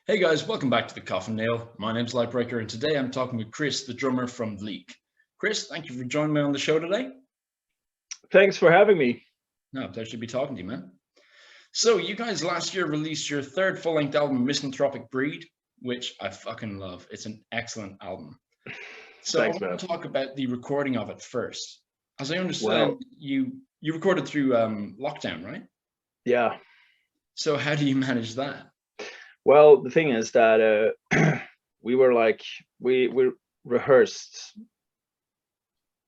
Hey guys, welcome back to the Coffin Nail. My name's Lightbreaker, and today I'm talking with Chris, the drummer from Leak. Chris, thank you for joining me on the show today. Thanks for having me. No, pleasure to be talking to you, man. So, you guys last year released your third full-length album, Misanthropic Breed, which I fucking love. It's an excellent album. So, Thanks, I want man. to talk about the recording of it first. As I understand, Well, you recorded through lockdown, right? yeah. So, how do you manage that? Well, the thing is that we rehearsed.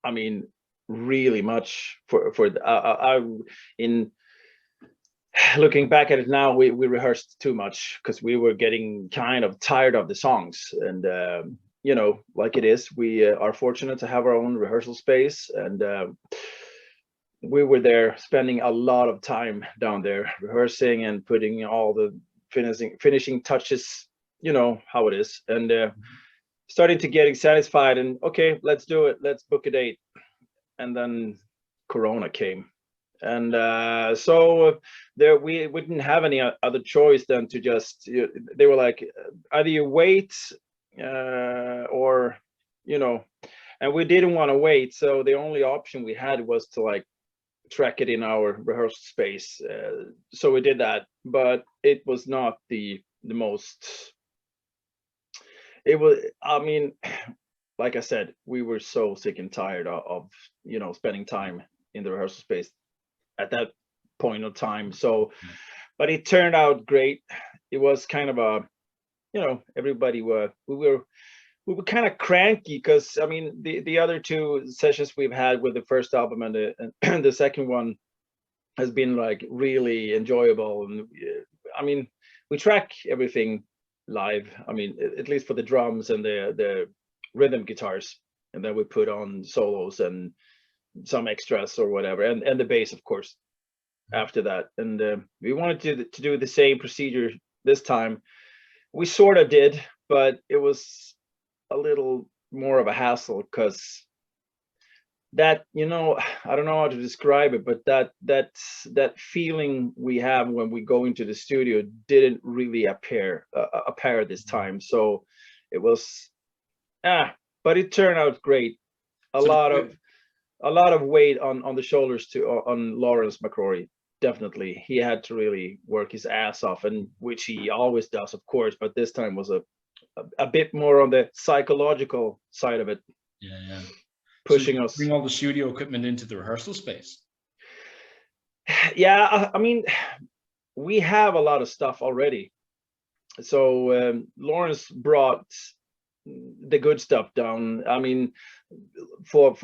I mean, really much I in looking back at it now, we rehearsed too much because we were getting kind of tired of the songs, and like it is, we are fortunate to have our own rehearsal space, and we were there spending a lot of time down there rehearsing and putting all the finishing touches, you know how it is, and starting to getting satisfied, and okay, let's do it, let's book a date. And then Corona came, and so there we didn't have any other choice than to just, they were like, either you wait or, you know and we didn't want to wait, so the only option we had was to like track it in our rehearsal space. So we did that, but it was not the most. It was, I mean, like I said, we were so sick and tired of spending time in the rehearsal space at that point of time. So, but it turned out great. It was kind of a, everybody we were kind of cranky because, I mean, the other two sessions we've had with the first album and the second one has been like really enjoyable. And I mean, we track everything live. I mean, at least for the drums and the rhythm guitars, and then we put on solos and some extras or whatever, and the bass, of course, after that. And we wanted to do the same procedure this time. We sort of did, but it was a little more of a hassle because that, I don't know how to describe it, but that feeling we have when we go into the studio didn't really appear this time. So it was but it turned out great. A So lot of weight on the shoulders on Lawrence McCrory. Definitely, he had to really work his ass off, and which he always does, of course, but this time was a bit more on the psychological side of it. yeah. Pushing So us. bring all the studio equipment into the rehearsal space. Yeah, I mean, we have a lot of stuff already. So Lawrence brought the good stuff down. I mean, for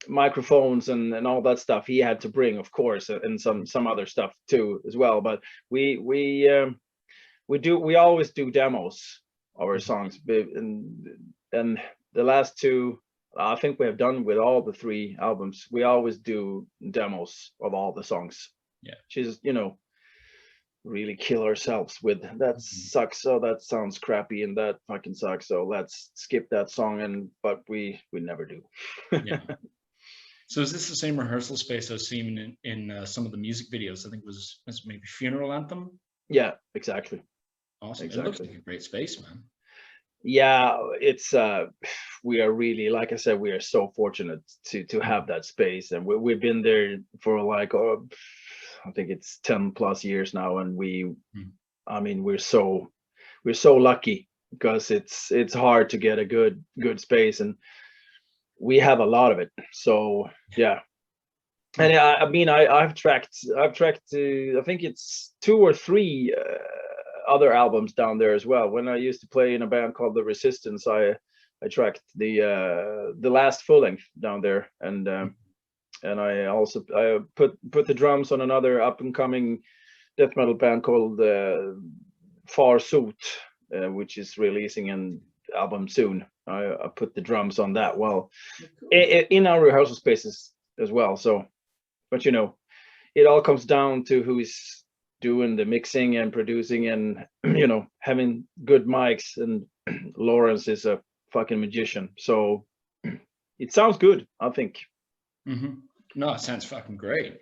microphones and all that stuff, he had to bring, of course, and some other stuff too as well. But we always do demos of our songs, and the last two, I think we have done with all the three albums, we always do demos of all the songs. Yeah. She's, really kill ourselves with that sucks, so that sounds crappy, and that fucking sucks, so let's skip that song, but we never do. Yeah. So is this the same rehearsal space I've seen in some of the music videos? I think it was maybe Funeral Anthem. Yeah, exactly. Awesome. Exactly. It looks like a great space, man. Yeah, it's we are really, like I said, we are so fortunate to have that space, and we've been there for like I think it's 10 plus years now, and I mean, we're so lucky because it's hard to get a good space, and we have a lot of it. So yeah. And I mean, I've tracked I think it's 2 or 3 other albums down there as well. When I used to play in a band called The Resistance, I tracked the last full length down there, and I also put the drums on another up and coming death metal band called Far Suit, which is releasing an album soon. I put the drums on that in our rehearsal spaces as well. So, but it all comes down to who is doing the mixing and producing, and having good mics, and Lawrence is a fucking magician, so it sounds good, I think. No, it sounds fucking great.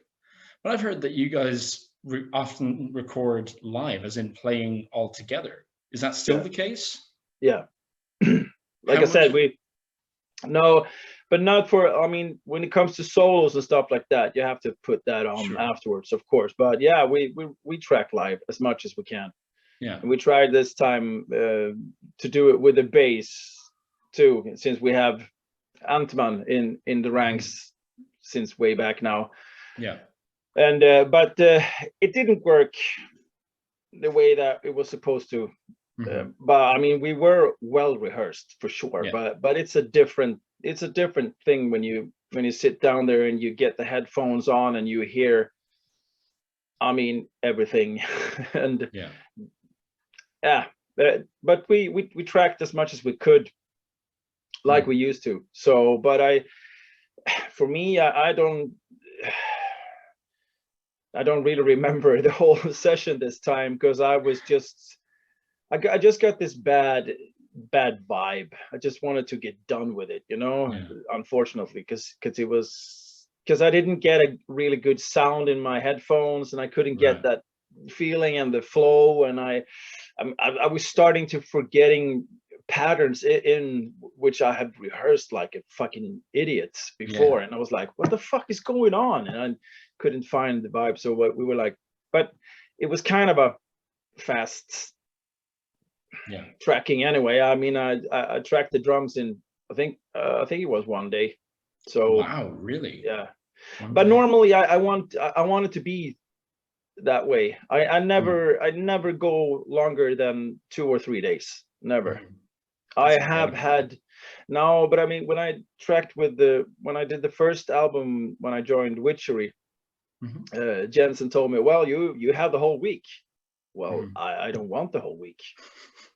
But I've heard that you guys often record live, as in playing all together. Is that still the case? Yeah. Like I said, no, but not for, I mean, when it comes to solos and stuff like that, you have to put that on afterwards, of course. But yeah, we track live as much as we can. Yeah. And we tried this time to do it with the bass too, since we have Antman in the ranks since way back now. Yeah. And but it didn't work the way that it was supposed to. But I mean, we were well rehearsed for sure. Yeah. But it's a different thing when you sit down there and you get the headphones on and you hear, I mean, everything. And but we tracked as much as we could, like we used to. So, but for me, I don't really remember the whole session this time, because I was just, I just got this bad vibe. I just wanted to get done with it, you know. Unfortunately, because I didn't get a really good sound in my headphones, and I couldn't get that feeling and the flow, and I was starting to forgetting patterns in which I had rehearsed like a fucking idiot before. And I was like, what the fuck is going on? And I couldn't find the vibe. So we were like, but it was kind of a fast tracking anyway. I mean, I tracked the drums in, I think it was one day. So wow, really? Yeah. But normally I want it to be that way. I never go longer than 2 or 3 days. Never. I have had no, but I mean, when I tracked when I did the first album, when I joined Witchery, Jensen told me, well, you have the whole week. Well, I don't want the whole week,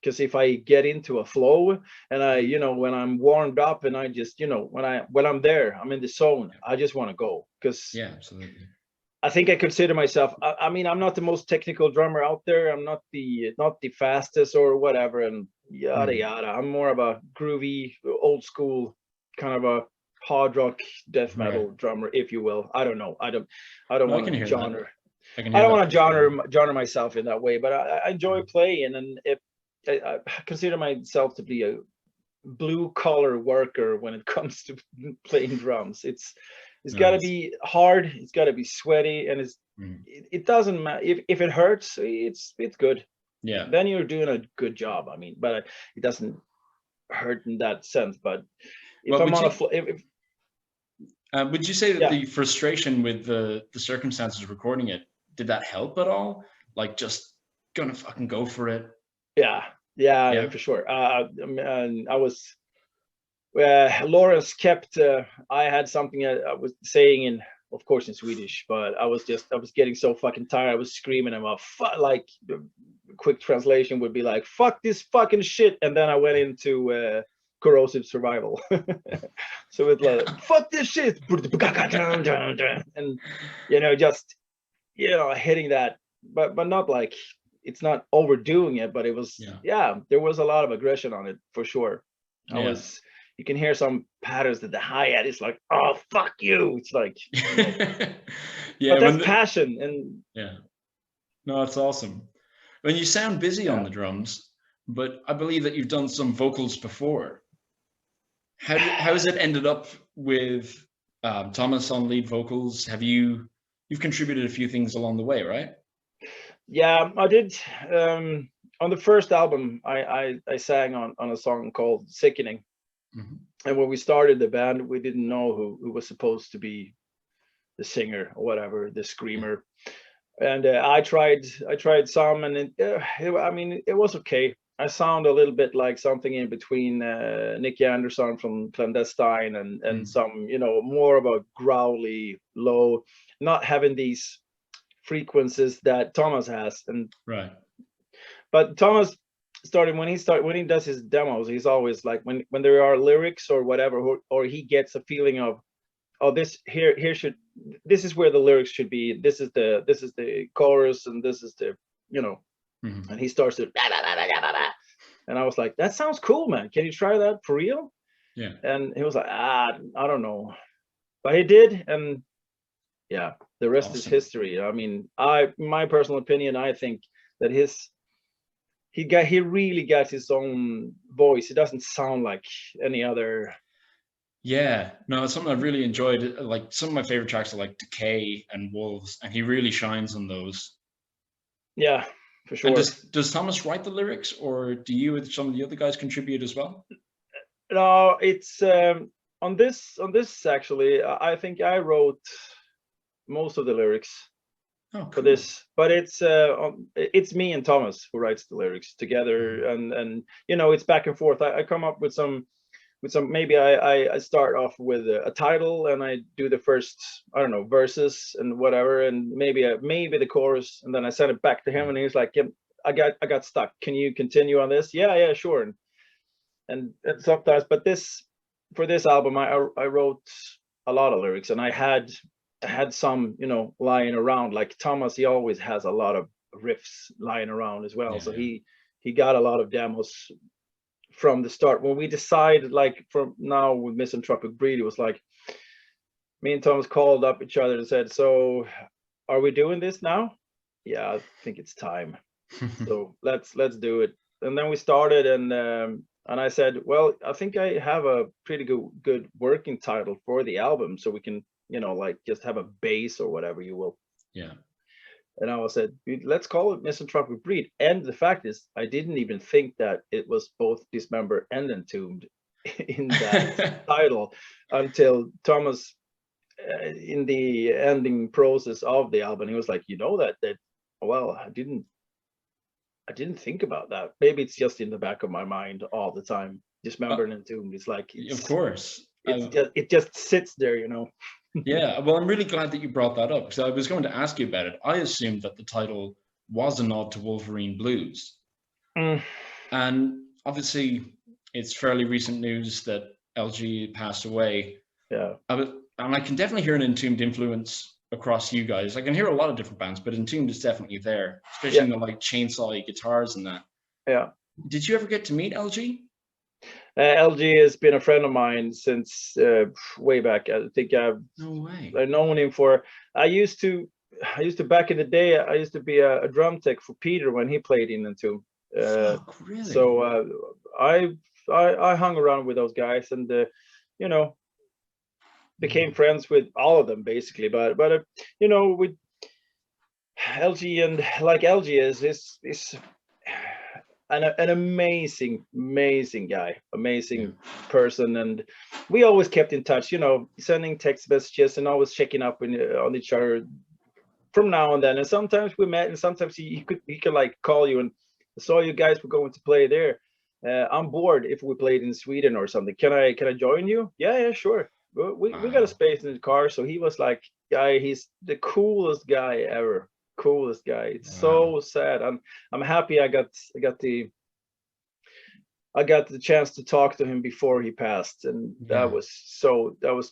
because if I get into a flow and I, you know, when I'm warmed up and I just, you know, when I'm there, I'm in the zone, I just want to go, because absolutely. I think I consider myself, I mean, I'm not the most technical drummer out there. I'm not the fastest or whatever, and yada yada. I'm more of a groovy, old school kind of a hard rock, death metal drummer, if you will. I don't know. I don't want to genre. I don't want to genre myself in that way, but I enjoy playing, and if I consider myself to be a blue collar worker when it comes to playing drums. It's got to be hard, it's got to be sweaty, and it doesn't matter if it hurts. It's good. Yeah, then you're doing a good job. I mean, but it doesn't hurt in that sense. But if I'm on a would you say that the frustration with the circumstances of recording it, did that help at all? Like, just gonna fucking go for it? Yeah, for sure. And I was Lawrence kept I had something I was saying in, of course, in Swedish, but I was getting so fucking tired. I was screaming about like the quick translation would be like, fuck this fucking shit, and then I went into corrosive survival. So it's like, fuck this shit, and you know, just, you know, hitting that, but not like, it's not overdoing it, but it was there was a lot of aggression on it for sure. You can hear some patterns that the hi-hat is like, oh fuck you. It's like, you know, but that's passion. And no, it's awesome when you sound busy on the drums. But I believe that you've done some vocals before. How has it ended up with Thomas on lead vocals? You've contributed a few things along the way, right? Yeah, I did. On the first album, I sang on a song called Sickening. And when we started the band, we didn't know who was supposed to be the singer or whatever, the screamer. And I tried some, and I mean, it was okay. I sound a little bit like something in between Nicky Anderson from Clandestine and some, you know, more of a growly, low, not having these frequencies that Thomas has. And but Thomas started when he does his demos, he's always like, when there are lyrics or whatever, or he gets a feeling of, oh, this is where the lyrics should be, this is the chorus, and this is the, you know, and he starts to and I was like, that sounds cool, man, can you try that for real? And he was like, I don't know, but he did, and yeah, the rest is Awesome. history. I mean, my personal opinion, I think that he really got his own voice. It doesn't sound like any other. Yeah, no, it's something I've really enjoyed. Like some of my favorite tracks are like Decay and Wolves, and he really shines on those. Yeah, for And sure. does Thomas write the lyrics, or do you and some of the other guys contribute as well? No, it's on this actually. I think I wrote most of the lyrics Oh, for cool. this, but it's me and Thomas who writes the lyrics together, and you know, it's back and forth. I come up with some maybe I start off with a title, and I do the first, I don't know, verses and whatever, and maybe the chorus, and then I send it back to him, and he's like, yeah, I got stuck, can you continue on this? Yeah, sure. And sometimes, but for this album, I wrote a lot of lyrics, and I had some, you know, lying around. Like Thomas, he always has a lot of riffs lying around as well. Yeah, So yeah. he got a lot of demos from the start. When we decided, like, from now with Misanthropic Breed, it was like me and Thomas called up each other and said, so are we doing this now? Yeah, I think it's time. So let's do it. And then we started, and I said, well, I think I have a pretty good working title for the album, so we can, you know, like, just have a base or whatever you will. Yeah. And I said, let's call it Misanthropic Breed. And the fact is, I didn't even think that it was both Dismember and Entombed in that title until Thomas, in the ending process of the album, he was like, you know, that well, I didn't think about that. Maybe it's just in the back of my mind all the time. Dismember and Entombed. It's like, Of course. it just sits there, you know. Yeah, well, I'm really glad that you brought that up, because I was going to ask you about it. I assumed that the title was a nod to Wolverine Blues. And obviously, it's fairly recent news that LG passed away. Yeah. And I can definitely hear an Entombed influence across you guys. I can hear a lot of different bands, but Entombed is definitely there, especially in the like chainsaw guitars and that. Yeah. Did you ever get to meet LG? LG has been a friend of mine since way back. I think I've known him for. I used to back in the day. I used to be a drum tech for Peter when he played in Entombed. Really? So I hung around with those guys, and you know, became friends with all of them basically. But you know, with LG, and like LG is an amazing guy, amazing person, and we always kept in touch, you know, sending text messages and always checking up on each other from now and then. And sometimes we met, and sometimes he could like call you and, saw you guys were going to play there. I'm bored if we played in Sweden or something. Can I join you? Yeah, sure. We got a space in the car. So he was like, he's the coolest guy ever. Coolest guy. It's so sad. I'm happy I got the chance to talk to him before he passed, and that was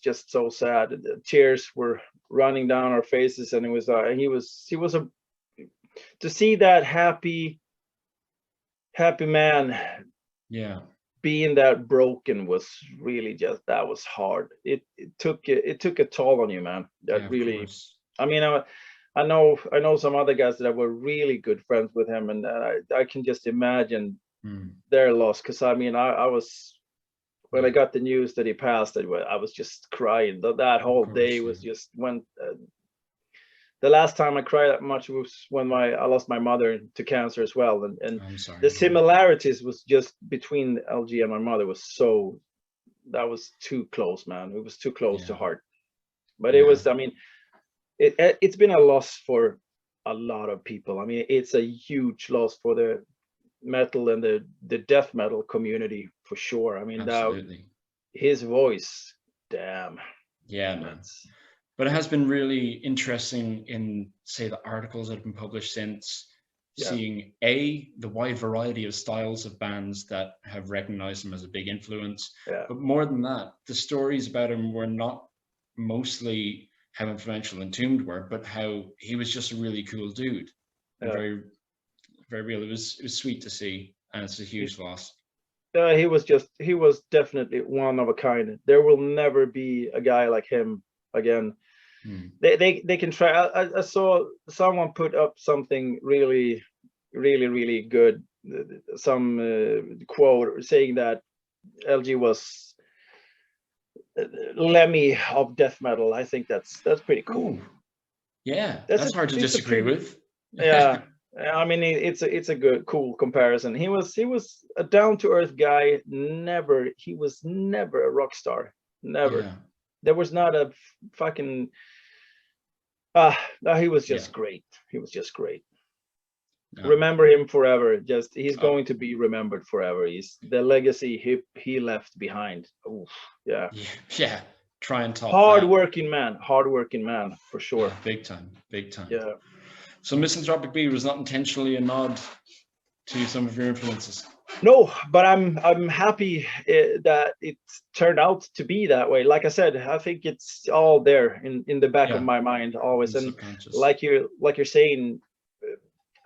just so sad. The tears were running down our faces, and it was he was to see that happy man being that broken was really just, that was hard. It took a toll on you, man. That really, I mean, I know some other guys that were really good friends with him, and I can just imagine their loss. Because I mean, I was, when I got the news that he passed, I was just crying. That whole day was just when. The last time I cried that much was when I lost my mother to cancer as well, and the similarities was just between LG and my mother was so, that was too close, man. It was too close to heart. But it was, I mean, it's been a loss for a lot of people. I mean, it's a huge loss for the metal and the death metal community for sure. I mean, his voice, damn. Yeah, man. But it has been really interesting in, say, the articles that have been published since, seeing the wide variety of styles of bands that have recognized him as a big influence. But more than that, the stories about him were not mostly how influential Entombed were, but how he was just a really cool dude. And very, very real. It was sweet to see, and it's a huge loss. He was definitely one of a kind. There will never be a guy like him again. they can try. I saw someone put up something really good, some quote saying that LG was Lemmy of death metal. I think that's pretty cool. Ooh. Yeah, that's hard to disagree with. Yeah, I mean it's a good, cool comparison. He was a down to earth guy. He was never a rock star. Never. Yeah. There was not a fucking. No, he was just great. He was just great. No. Remember him forever. He's going to be remembered forever. He's the legacy he left behind. Oof, yeah. Yeah. Try and top hardworking man for sure. Yeah, big time. Yeah. So Misanthropic B was not intentionally a nod to some of your influences. No, but I'm happy that it turned out to be that way. Like I said, I think it's all there in the back of my mind always. And like you're saying,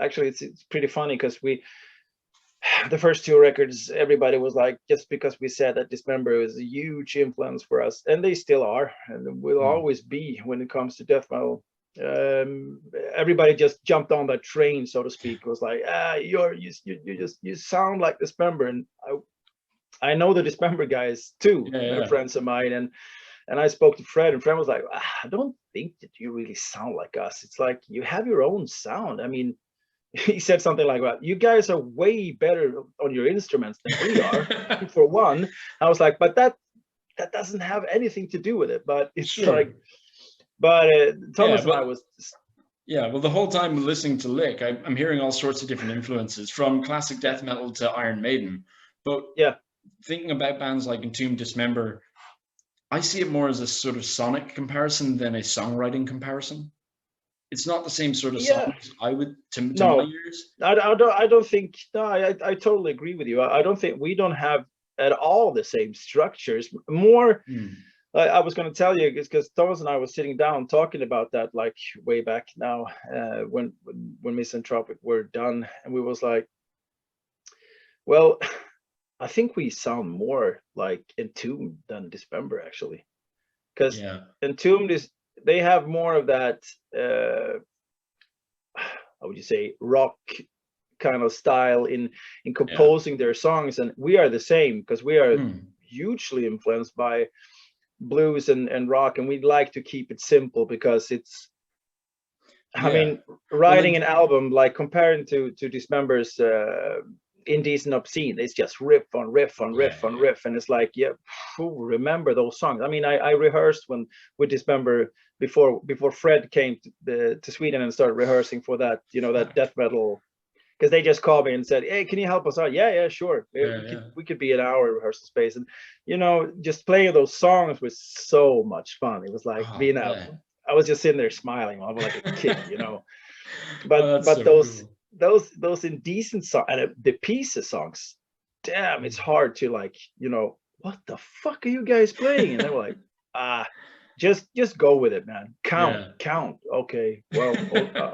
actually it's pretty funny because the first two records, everybody was like, just because we said that Dismember was a huge influence for us, and they still are, and will always be when it comes to death metal. Everybody just jumped on that train, so to speak. It was like, you sound like Dismember, and I know the Dismember guys too. They're friends of mine, and I spoke to Fred, and Fred was like, I don't think that you really sound like us. It's like you have your own sound. I mean, he said something like that. You guys are way better on your instruments than we are, for one. I was like, but that doesn't have anything to do with it. But it's like, but Thomas and I was. Yeah, well, the whole time listening to Lick, I'm hearing all sorts of different influences, from classic death metal to Iron Maiden. But thinking about bands like Entombed, Dismember, I see it more as a sort of sonic comparison than a songwriting comparison. It's not the same sort of songs, I would, to my ears. I don't think. No, I totally agree with you. I don't think we don't have at all the same structures. More, I was going to tell you because Thomas and I was sitting down talking about that like way back now when Misanthropic were done, and we was like, well, I think we sound more like Entombed than Dismember actually, because Entombed is. They have more of that, how would you say, rock kind of style in composing their songs, and we are the same because we are hugely influenced by blues and rock, and we'd like to keep it simple because it's. I mean, writing an album like comparing to Dismember's Indecent Obscene, it's just riff on riff on riff on riff, and it's like, remember those songs. I mean, I rehearsed with Dismember before Fred came to Sweden and started rehearsing for that, that death metal, because they just called me and said, hey, can you help us out? Yeah, sure. We could be an hour rehearsal space, and just playing those songs was so much fun. It was like being out. I was just sitting there smiling. I was like a kid, but so those. Cool. Those Indecent songs and the Pieces songs, damn, it's hard to like, what the fuck are you guys playing? And they were like, just go with it, man. Count. Okay, well,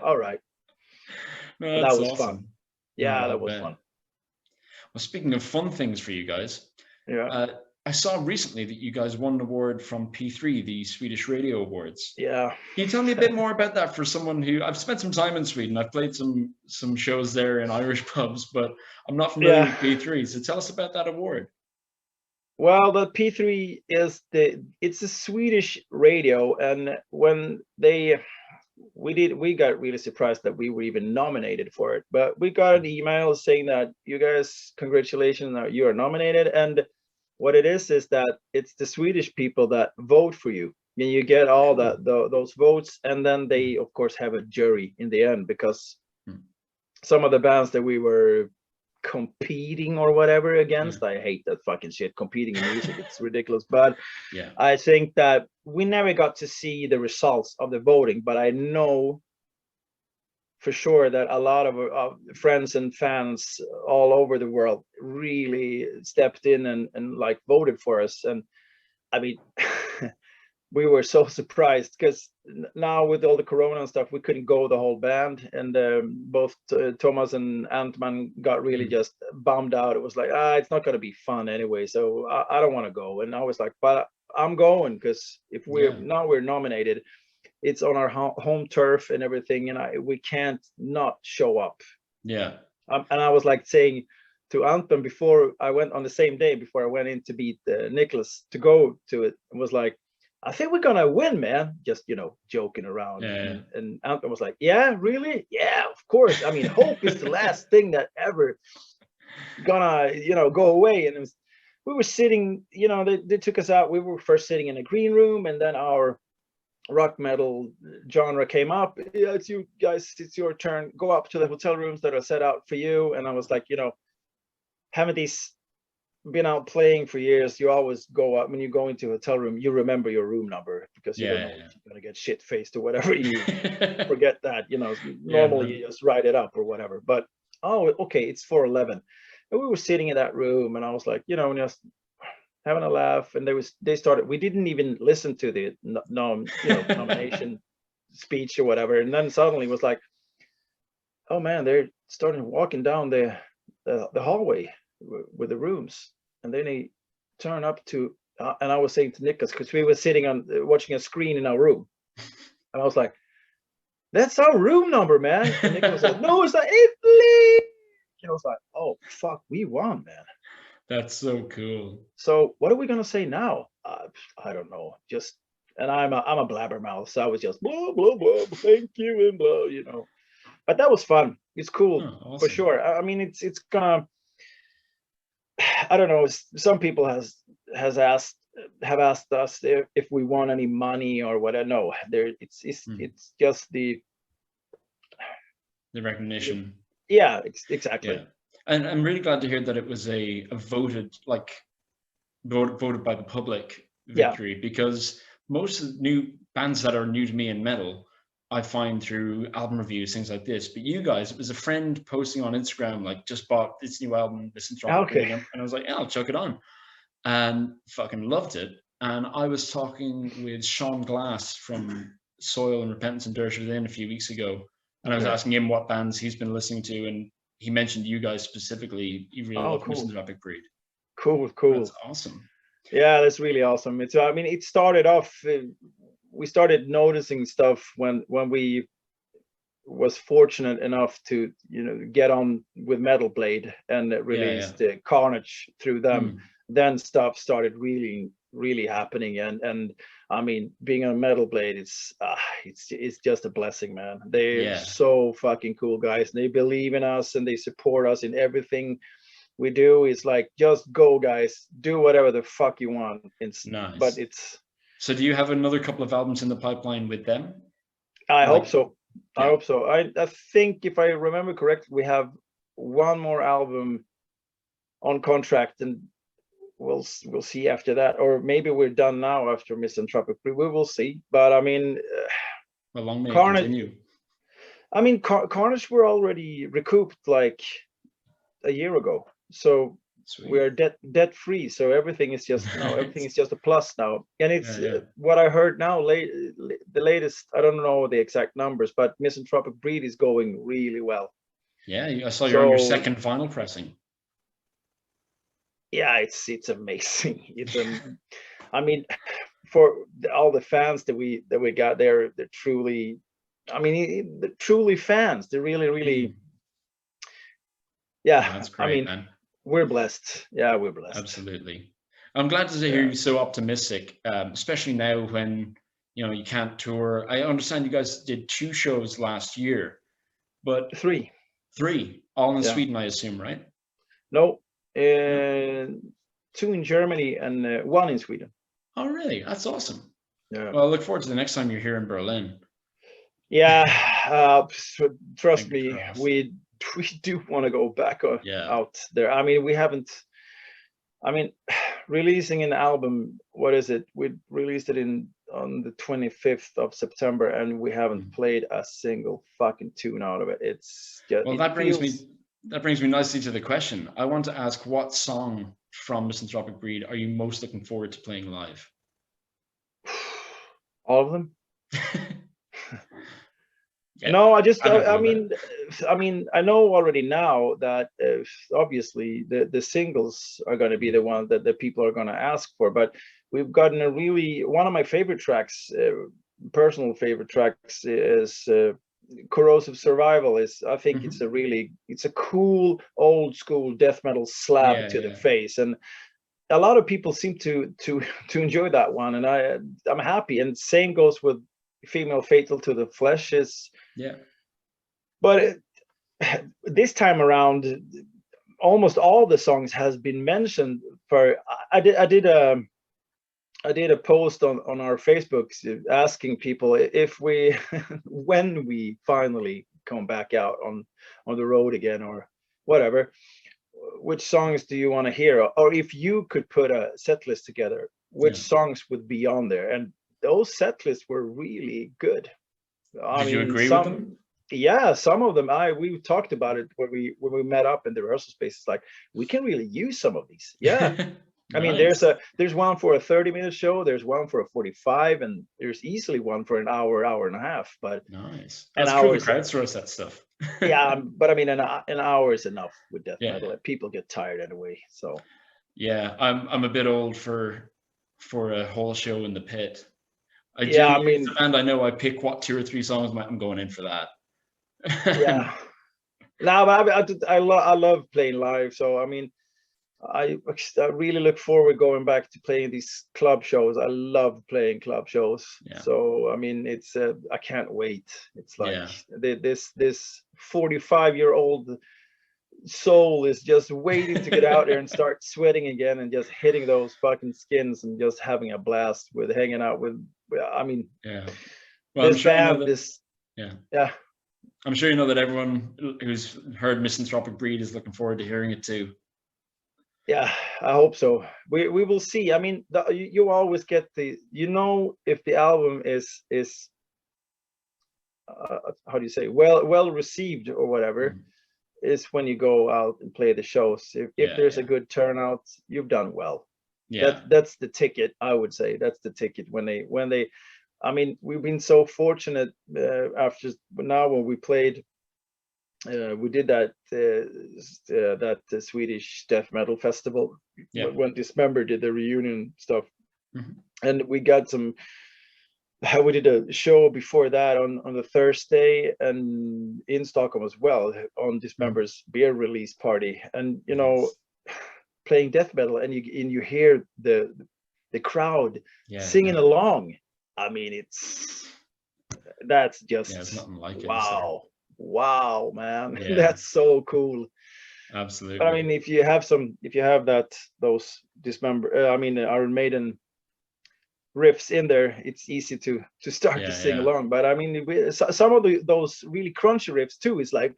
all right. No, that was awesome. Fun. Yeah, that was fun. Well, speaking of fun things for you guys, I saw recently that you guys won an award from P3, the Swedish Radio Awards. Yeah. Can you tell me a bit more about that for someone who... I've spent some time in Sweden. I've played some shows there in Irish pubs, but I'm not familiar with P3. So tell us about that award. Well, the P3 is it's a Swedish radio, and when we got really surprised that we were even nominated for it. But we got an email saying that you guys, congratulations, you are nominated, and what it is that it's the Swedish people that vote for you, and you get all those votes, and then they of course have a jury in the end, because some of the bands that we were competing or whatever against, I hate that fucking shit, competing in music, it's ridiculous, but I think that we never got to see the results of the voting, but I know for sure that a lot of friends and fans all over the world really stepped in and like voted for us. And I mean, we were so surprised because now with all the Corona and stuff, we couldn't go the whole band. And both Thomas and Antman got really just bummed out. It was like, it's not going to be fun anyway. So I don't want to go. And I was like, but I'm going, because if we're nominated, it's on our home turf and everything, and we can't not show up. Yeah. And I was like saying to Anton before I went, on the same day before I went in to beat Nicholas to go to it, and was like, I think we're gonna win, man. Just, you know, joking around. Yeah. And Anton was like, yeah, really? Yeah, of course. I mean, hope is the last thing that ever gonna, you know, go away. And we were sitting, you know, they took us out. We were first sitting in a green room, and then our rock metal genre came up. Yeah, it's you guys, it's your turn. Go up to the hotel rooms that are set out for you. And I was like, you know, haven't these been out playing for years? You always go up when you go into a hotel room, you remember your room number, because you don't know if you're gonna get shit faced or whatever. You forget that, you know. Normally you just write it up or whatever. But oh, okay, it's 411. And we were sitting in that room, and I was like, you know, just having a laugh. And they started. We didn't even listen to the nomination speech or whatever. And then suddenly it was like, oh man, they're starting walking down the hallway with the rooms, and then they turn up to and I was saying to Nicholas, because we were sitting on watching a screen in our room, and I was like, that's our room number, man. And Nicholas said, no, it's like Italy. And I was like, oh fuck, we won, man. That's so cool. So what are we gonna say now? I don't know. Just, and I'm a blabbermouth, so I was just blah blah blah, thank you, and blah, you know. But that was fun. It's cool. Oh, awesome. For sure. I mean, it's gonna, I don't know. Some people have asked us if we want any money or what. No, it's just the recognition. Yeah, exactly. Yeah. And I'm really glad to hear that it was a voted by the public victory, because most of the new bands that are new to me in metal, I find through album reviews, things like this. But you guys, it was a friend posting on Instagram, like, just bought this new album, Misanthropic Coil, and I was like, yeah, I'll chuck it on, and fucking loved it. And I was talking with Sean Glass from Soil and Repentance and Dirt Within a few weeks ago, and I was asking him what bands he's been listening to, and he mentioned you guys specifically. He really loved Misanthropic Breed. Cool. That's awesome. Yeah, that's really awesome. It's, I mean, it started off, we started noticing stuff when we was fortunate enough to, you know, get on with Metal Blade and released Carnage through them. Then stuff started really happening, and I mean, being on Metal Blade, it's just a blessing, man. They're so fucking cool guys. They believe in us and they support us in everything we do. It's like, just go, guys, do whatever the fuck you want. It's nice. But it's, so do you have another couple of albums in the pipeline with them? I hope so. I hope so. I think, if I remember correctly, we have one more album on contract, and we'll see after that, or maybe we're done now after Misanthropic. We will see. But I mean, how long may Carnage, it continue? I mean, Carnage were already recouped like a year ago, so sweet. We're debt free. So everything is just everything is just a plus now. And it's what I heard now. The latest, I don't know the exact numbers, but Misanthropic Breed is going really well. Yeah, I saw you're on your second vinyl pressing. Yeah, it's amazing. I mean, for all the fans that we got there, they're truly, I mean, they're truly fans. They're really yeah. That's great, I mean, man. We're blessed. Yeah, we're blessed. Absolutely. I'm glad to hear you so optimistic, especially now when, you know, you can't tour. I understand you guys did 2 shows last year, but 3, all in Sweden, I assume, right? No. 2 in Germany and 1 in Sweden. Oh, really? That's awesome. Yeah. Well, I look forward to the next time you're here in Berlin. Yeah. Trust me, we do want to go back out there. I mean, we haven't. I mean, releasing an album. What is it? We released it on the 25th of September, and we haven't played a single fucking tune out of it. It's just, well, that brings me nicely to the question. I want to ask, what song from Misanthropic Breed are you most looking forward to playing live? All of them. No, I mean, I know already now that obviously the singles are going to be the one that the people are going to ask for. But we've gotten one of my favorite tracks personal favorite tracks is Corrosive Survival. I think it's a cool old school death metal slap to the face, and a lot of people seem to enjoy that one, and I'm happy. And same goes with Female Fatal to the Flesh but this time around almost all the songs has been mentioned. I did a post on our Facebook asking people if we when we finally come back out on the road again or whatever, which songs do you want to hear, or if you could put a set list together, which songs would be on there. And those set lists were really good. Did you agree with them? Yeah, some of them. We talked about it when we met up in the rehearsal space. It's like, we can really use some of these. Yeah. Nice. I mean, there's one for a 30-minute show, there's one for a 45, and there's easily one for an hour and a half. But nice. That's cool. The crowdsource that stuff. Yeah, but I mean, an hour is enough with death metal. People get tired anyway. So yeah, I'm a bit old for a whole show in the pit. I mean, it's a band I know. I pick 2 or 3 songs. I'm going in for that. Yeah. No, but I love playing live. So I mean, I really look forward going back to playing these club shows. I love playing club shows. Yeah. So I mean, it's I can't wait. It's like this 45-year-old soul is just waiting to get out there and start sweating again and just hitting those fucking skins and just having a blast with hanging out with. I mean, well, this band, I'm sure you know that everyone who's heard Misanthropic Breed is looking forward to hearing it too. Yeah, I hope so. We will see. I mean, you always get if the album is how do you say, well received or whatever, is when you go out and play the shows. If there's a good turnout, you've done well. Yeah, that's the ticket. I would say that's the ticket when they. I mean, we've been so fortunate after now when we played. We did that Swedish death metal festival when Dismember did the reunion stuff, and we got some. We did a show before that on the Thursday and in Stockholm as well on Dismember's beer release party, and playing death metal and you hear the crowd singing along. I mean, that's just it's nothing like wow. Wow, man. That's so cool. Absolutely. But I mean, if you have those Dismember, Iron Maiden riffs in there, it's easy to start to sing along. But I mean, some of those really crunchy riffs too is like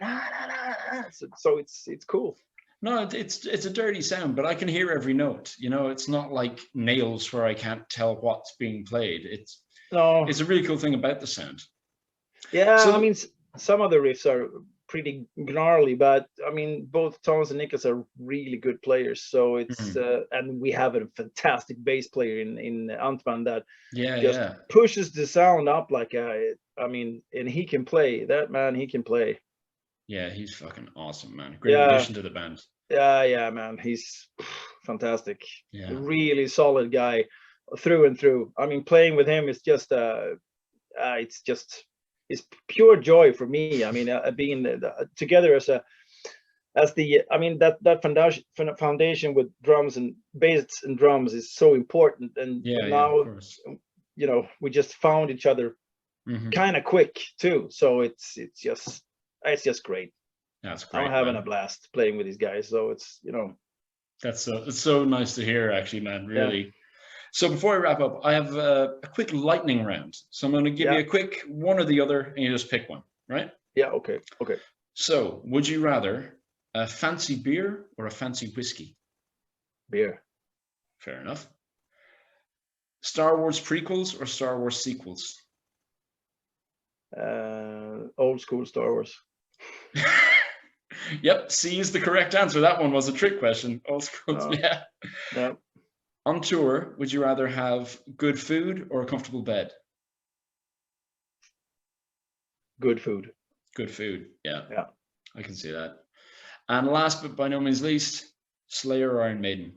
so it's cool. No, it's a dirty sound, but I can hear every note. It's not like nails where I can't tell what's being played. It's a really cool thing about the sound. Yeah, so, I mean, some of the riffs are pretty gnarly, but I mean, both Thomas and Niklas are really good players. So it's and we have a fantastic bass player in Antman that pushes the sound up like and he can play. That man, he can play. Yeah, he's fucking awesome, man. Great addition to the band. Yeah, man, he's fantastic. Yeah. Really solid guy through and through. I mean, playing with him is just it's pure joy for me. I mean, being together that foundation with drums and bass and drums is so important. And now, we just found each other kind of quick too. So it's just great. That's great. I'm having a blast playing with these guys. So it's it's so nice to hear, actually, man. Really. Yeah. So before I wrap up, I have a quick lightning round. So I'm going to give you a quick one or the other, and you just pick one, right? Yeah, okay. So would you rather a fancy beer or a fancy whiskey? Beer. Fair enough. Star Wars prequels or Star Wars sequels? Old school Star Wars. Yep, C is the correct answer. That one was a trick question. Old school, yeah. On tour, would you rather have good food or a comfortable bed? Good food. Good food, yeah. Yeah. I can see that. And last but by no means least, Slayer or Iron Maiden?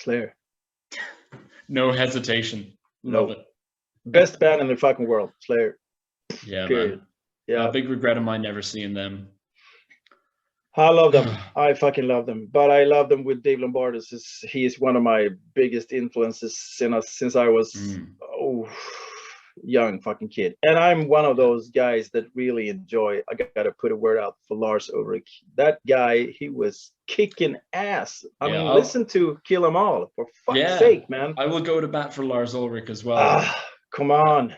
Slayer. No hesitation. Love it. Best band in the fucking world, Slayer. Yeah, Period. man. Yeah. A big regret of mine never seeing them. I love them. I fucking love them. But I love them with Dave Lombardo. He is one of my biggest influences since I was young fucking kid. And I'm one of those guys that really enjoy. I gotta put a word out for Lars Ulrich. That guy, he was kicking ass. I mean, listen to Kill 'Em All, for fuck's sake, man. I will go to bat for Lars Ulrich as well. Come on.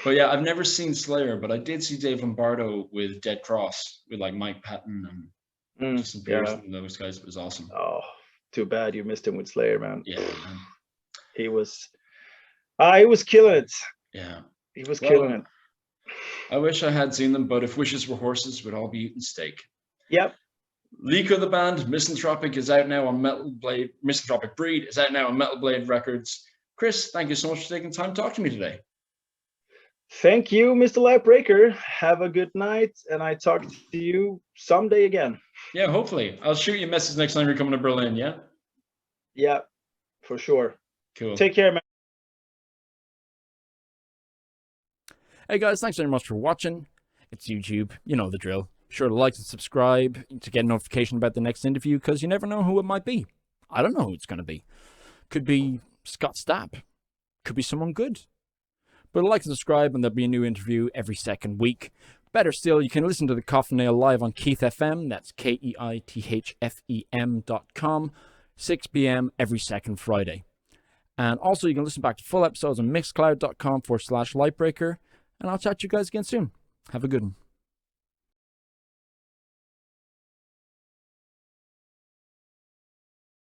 But yeah, I've never seen Slayer, but I did see Dave Lombardo with Dead Cross with like Mike Patton and Justin Pearson and those guys. It was awesome. Oh, too bad you missed him with Slayer, man. Yeah, man. He was killing it. Yeah. He was killing it. I wish I had seen them, but if wishes were horses, we'd all be eating steak. Yep. Liko the band, Misanthropic is out now on Metal Blade. Misanthropic Breed is out now on Metal Blade Records. Chris, thank you so much for taking time to talk to me today. Thank you, Mr. Lightbreaker. Have a good night, and I talk to you someday again. Yeah, hopefully. I'll shoot you a message next time you're coming to Berlin, yeah? Yeah, for sure. Cool. Take care, man. Hey guys, thanks very much for watching. It's YouTube, you know the drill. Be sure to like and subscribe to get a notification about the next interview, because you never know who it might be. I don't know who it's going to be. Could be Scott Stapp. Could be someone good. But like and subscribe and there'll be a new interview every second week. Better still, you can listen to the Coffin Nail live on Keith FM. That's KEITHFEM.com. 6 p.m. every second Friday. And also you can listen back to full episodes on mixcloud.com/Lightbreaker. And I'll chat to you guys again soon. Have a good one.